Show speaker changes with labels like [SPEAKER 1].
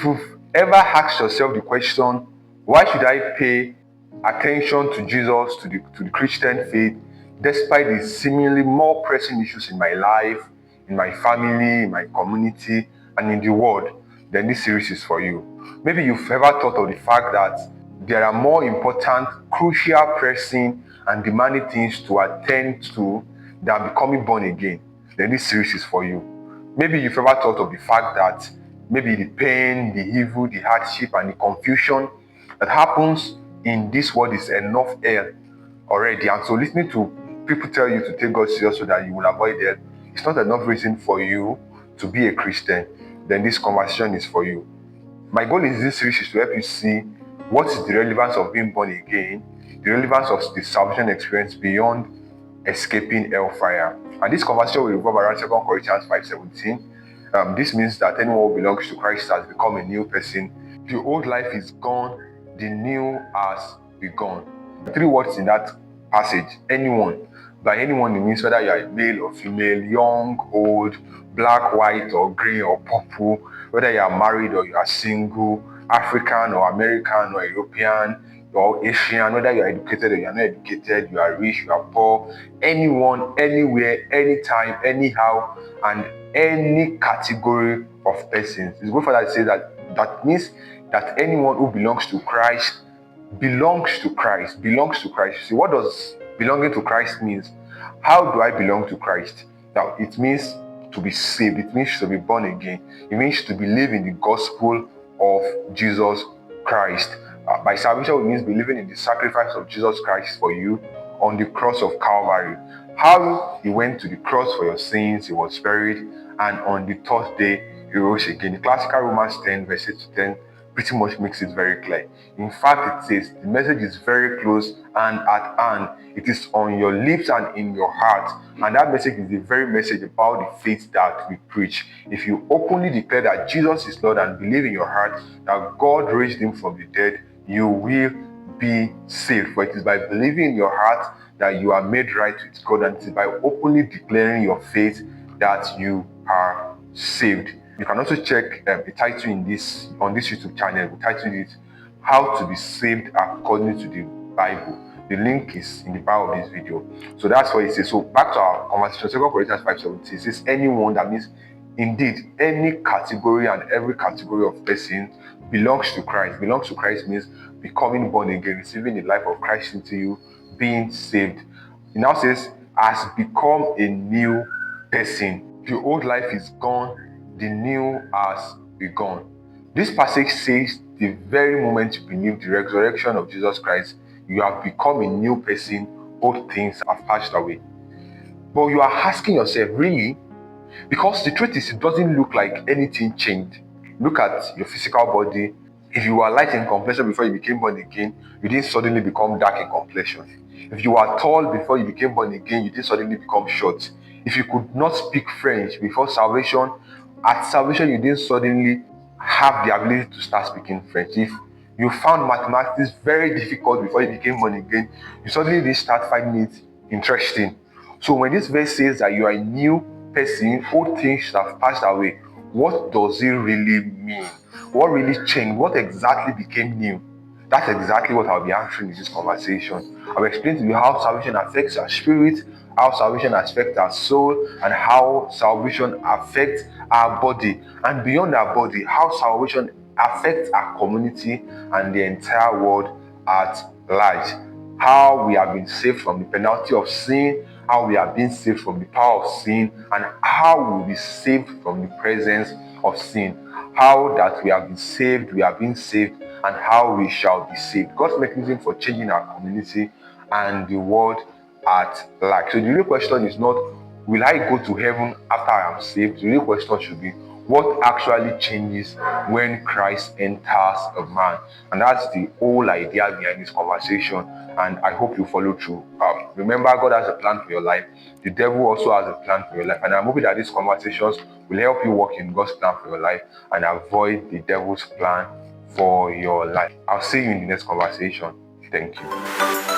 [SPEAKER 1] you've ever asked yourself the question, why should I pay attention to Jesus, to the Christian faith, despite the seemingly more pressing issues in my life, in my family, in my community, and in the world? Then this series is for you. Maybe you've ever thought of the fact that there are more important, crucial, pressing, and demanding things to attend to than becoming born again. Then this series is for you. Maybe you've ever thought of the fact that maybe the pain, the evil, the hardship, and the confusion that happens in this world is enough hell already. And so listening to people tell you to take God serious so that you will avoid hell, it's not enough reason for you to be a Christian. Then this conversation is for you. My goal in this series is to help you see what is the relevance of being born again, the relevance of the salvation experience beyond escaping hellfire. And this conversation will revolve around 2 Corinthians 5:17. This means that anyone who belongs to Christ has become a new person. The old life is gone, the new has begun. 3 words in that passage: anyone. By anyone, it means whether you are a male or female, young, old, black, white, or green, or purple, whether you are married or you are single, African or American or European or Asian, whether you are educated or you are not educated, you are rich, you are poor, anyone, anywhere, anytime, anyhow, and any category of persons. It's good for that to say that means that anyone who belongs to Christ belongs to Christ. See, what does belonging to Christ means? How do I belong to Christ? Now, it means to be saved. It means to be born again. It means to believe in the gospel of Jesus Christ. By salvation, it means believing in the sacrifice of Jesus Christ for you on the cross of Calvary. How he went to the cross for your sins, he was buried, and on the third day, he rose again. The classical Romans 10, verse 8 to 10 pretty much makes it very clear. In fact, it says the message is very close and at hand. It is on your lips and in your heart. And that message is the very message about the faith that we preach. If you openly declare that Jesus is Lord and believe in your heart that God raised him from the dead, you will be saved. For it is by believing in your heart that you are made right with God, and it is by openly declaring your faith that you are saved. You can also check the title on this YouTube channel. We titled it "How to be Saved According to the Bible." The link is in the bio of this video. So that's what it says. So back to our conversation. 2 Corinthians 5:17 says anyone. That means indeed any category and every category of person belongs to Christ. Belongs to Christ means becoming born again, receiving the life of Christ into you, being saved. It now says has become a new person. The old life is gone, the new has begun. This passage says the very moment you believe the resurrection of Jesus Christ, you have become a new person, old things have passed away. But you are asking yourself, really? Because the truth is, it doesn't look like anything changed. Look at your physical body. If you were light in complexion before you became born again, you didn't suddenly become dark in complexion. If you were tall before you became born again, you didn't suddenly become short. If you could not speak French before salvation, at salvation you didn't suddenly have the ability to start speaking French. If you found mathematics very difficult before you became born again, you suddenly didn't start finding it interesting. So when this verse says that you are a new person, old things have passed away, what does it really mean? What really changed? What exactly became new? That's exactly what I'll be answering in this conversation. I'll explain to you how salvation affects our spirit, how salvation affects our soul, and how salvation affects our body. And beyond our body, how salvation affects our community and the entire world at large. How we have been saved from the penalty of sin, how we have been saved from the power of sin, and how we will be saved from the presence of sin. How that we have been saved, and how we shall be saved. God's mechanism for changing our community and the world at large. So the real question is not, will I go to heaven after I am saved? The real question should be, what actually changes when Christ enters a man? And that's the whole idea behind this conversation, and I hope you follow through. Remember, God has a plan for your life. The devil also has a plan for your life, and I'm hoping that these conversations will help you walk in God's plan for your life and avoid the devil's plan for your life. I'll see you in the next conversation. Thank you.